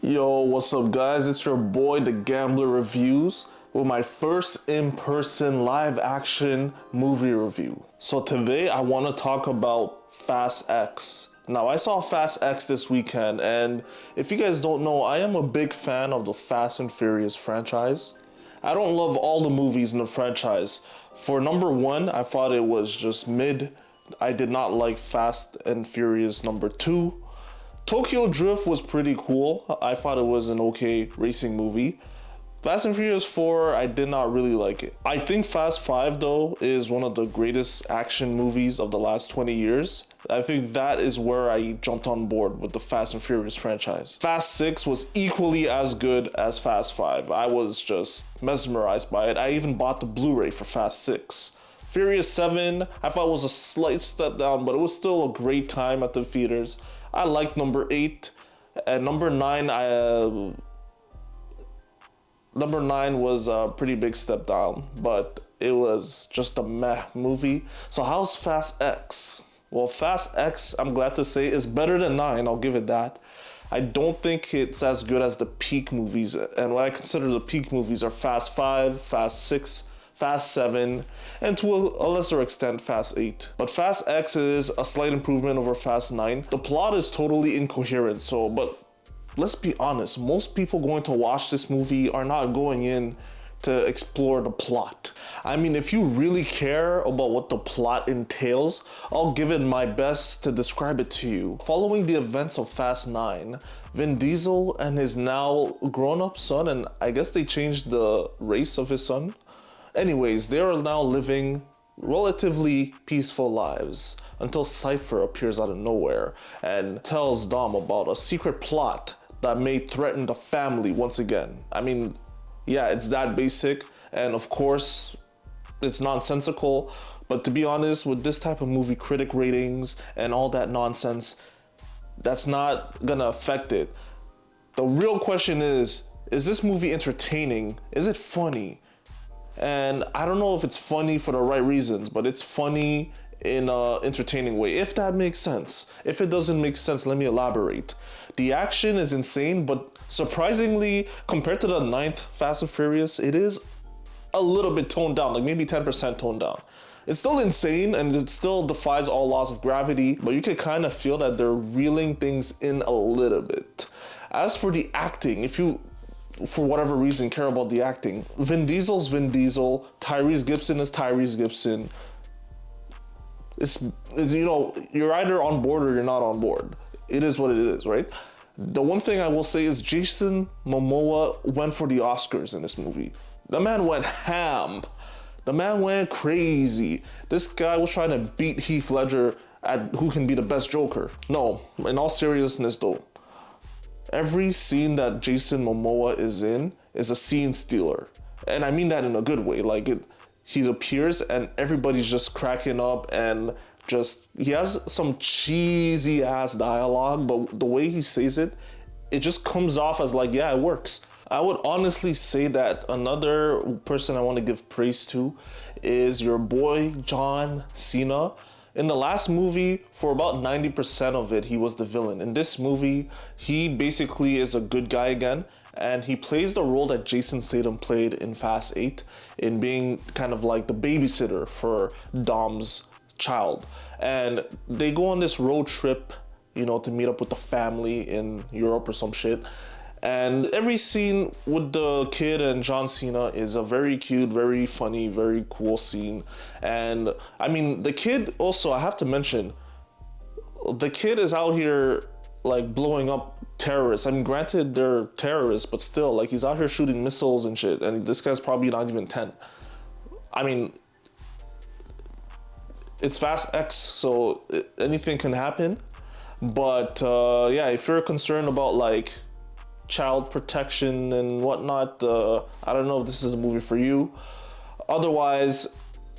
Yo, what's up, guys? It's your boy, The Gambler Reviews, with my first in-person live-action movie review. So today, I want to talk about Fast X. Now, I saw Fast X this weekend, and if you guys don't know, I am a big fan of the Fast and Furious franchise. I don't love all the movies in the franchise. For number one, I thought it was just mid. I did not like Fast and Furious number two. Tokyo Drift was pretty cool. I thought it was an okay racing movie. Fast and Furious 4, I did not really like it. I think Fast 5 though is one of the greatest action movies of the last 20 years. I think that is where I jumped on board with the Fast and Furious franchise. Fast 6 was equally as good as Fast 5. I was just mesmerized by it. I even bought the Blu-ray for Fast 6. Furious 7, I thought was a slight step down, but it was still a great time at the theaters. I liked number 8, and number 9. Number 9 was a pretty big step down, but it was just a meh movie. So how's Fast X? Well, Fast X, I'm glad to say, is better than 9. I'll give it that. I don't think it's as good as the peak movies, and what I consider the peak movies are Fast 5, Fast 6. Fast 7, and to a lesser extent, Fast 8. But Fast X is a slight improvement over Fast 9. The plot is totally incoherent, but let's be honest, most people going to watch this movie are not going in to explore the plot. I mean, if you really care about what the plot entails, I'll give it my best to describe it to you. Following the events of Fast 9, Vin Diesel and his now grown-up son, and I guess they changed the race of his son. Anyways, they are now living relatively peaceful lives until Cypher appears out of nowhere and tells Dom about a secret plot that may threaten the family once again. I mean, yeah, it's that basic, and of course, it's nonsensical, but to be honest, with this type of movie, critic ratings and all that nonsense, that's not gonna affect it. The real question is this movie entertaining? Is it funny? And I don't know if it's funny for the right reasons, but it's funny in an entertaining way, if that makes sense. If it doesn't make sense, let me elaborate. The action is insane, but surprisingly, compared to the 9th Fast and Furious, it is a little bit toned down, like maybe 10% toned down. It's still insane and it still defies all laws of gravity, but you can kind of feel that they're reeling things in a little bit. As for the acting, if you for whatever reason care about the acting, Vin Diesel's Vin Diesel, Tyrese Gibson is Tyrese Gibson. It's you know, you're either on board or you're not on board. It is what it is, right? The one thing I will say is Jason Momoa went for the Oscars in this movie. The man went ham. The man went crazy. This guy was trying to beat Heath Ledger at who can be the best Joker. No, in all seriousness though, every scene that Jason Momoa is in is a scene stealer. And I mean that in a good way. He appears and everybody's just cracking up and he has some cheesy ass dialogue, but the way he says it, it just comes off as like, yeah, it works. I would honestly say that another person I want to give praise to is your boy, John Cena. In the last movie, for about 90% of it, he was the villain. In this movie, he basically is a good guy again, and he plays the role that Jason Statham played in Fast 8, in being kind of like the babysitter for Dom's child. And they go on this road trip, you know, to meet up with the family in Europe or some shit. And every scene with the kid and John Cena is a very cute, very funny, very cool scene. And I mean, the kid also, I have to mention, the kid is out here like blowing up terrorists. I mean, granted they're terrorists, but still, like, he's out here shooting missiles and shit. And this guy's probably not even 10. I mean, it's Fast X, so anything can happen. But yeah, if you're concerned about like child protection and whatnot, I don't know if this is a movie for you. Otherwise,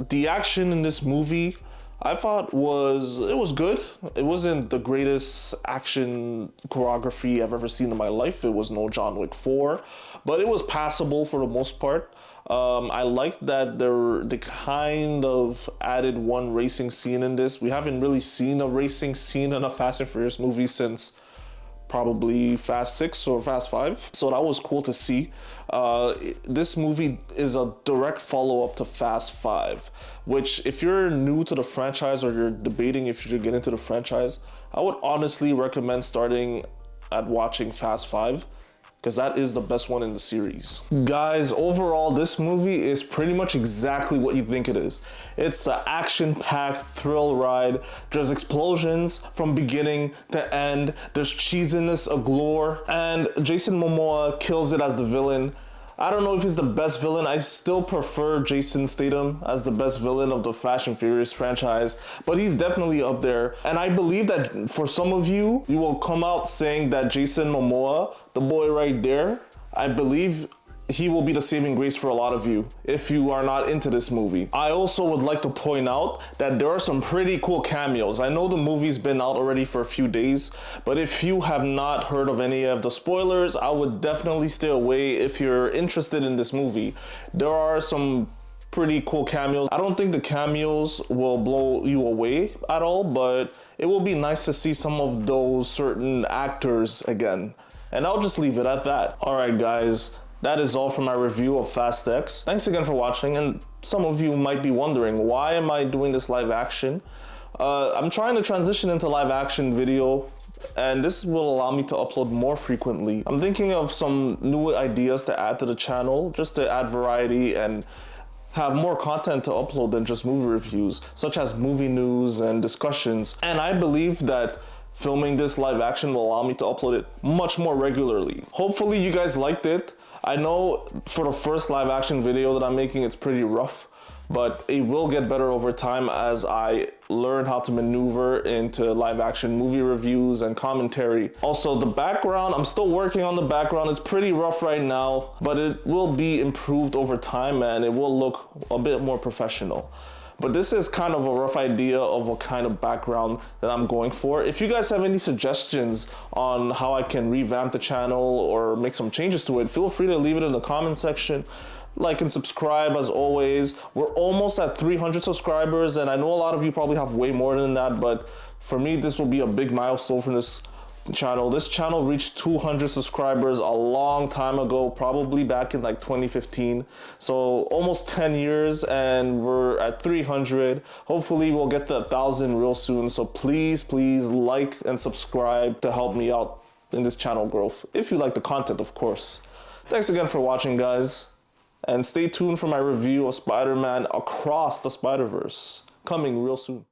the action in this movie, I thought was good. It wasn't the greatest action choreography I've ever seen in my life. It was no John Wick 4, but it was passable for the most part. I liked that they kind of added one racing scene in this. We haven't really seen a racing scene in a Fast and Furious movie since probably Fast 6 or Fast 5. So that was cool to see. This movie is a direct follow-up to Fast 5, which if you're new to the franchise or you're debating if you should get into the franchise, I would honestly recommend starting at watching Fast 5, because that is the best one in the series. Guys, overall, this movie is pretty much exactly what you think it is. It's an action-packed thrill ride. There's explosions from beginning to end. There's cheesiness galore, and Jason Momoa kills it as the villain. I don't know if he's the best villain. I still prefer Jason Statham as the best villain of the Fast and Furious franchise, but he's definitely up there. And I believe that for some of you, you will come out saying that Jason Momoa, the boy right there, I believe he will be the saving grace for a lot of you if you are not into this movie. I also would like to point out that there are some pretty cool cameos. I know the movie's been out already for a few days, but if you have not heard of any of the spoilers, I would definitely stay away if you're interested in this movie. There are some pretty cool cameos. I don't think the cameos will blow you away at all, but it will be nice to see some of those certain actors again. And I'll just leave it at that. All right, guys. That is all for my review of Fast X. Thanks again for watching, and some of you might be wondering, why am I doing this live action? I'm trying to transition into live action video, and this will allow me to upload more frequently. I'm thinking of some new ideas to add to the channel, just to add variety and have more content to upload than just movie reviews, such as movie news and discussions. And I believe that filming this live action will allow me to upload it much more regularly. Hopefully you guys liked it. I know for the first live action video that I'm making, it's pretty rough, but it will get better over time as I learn how to maneuver into live action movie reviews and commentary. Also, the background, I'm still working on the background. It's pretty rough right now, but it will be improved over time and it will look a bit more professional. But this is kind of a rough idea of what kind of background that I'm going for. If you guys have any suggestions on how I can revamp the channel or make some changes to it, feel free to leave it in the comment section. Like and subscribe as always. We're almost at 300 subscribers, and I know a lot of you probably have way more than that, but for me, this will be a big milestone for this channel. This channel reached 200 subscribers a long time ago, probably back in like 2015. So almost 10 years and we're at 300. Hopefully we'll get to 1,000 real soon. So please like and subscribe to help me out in this channel growth. If you like the content, of course. Thanks again for watching, guys. And stay tuned for my review of Spider-Man Across the Spider-Verse, coming real soon.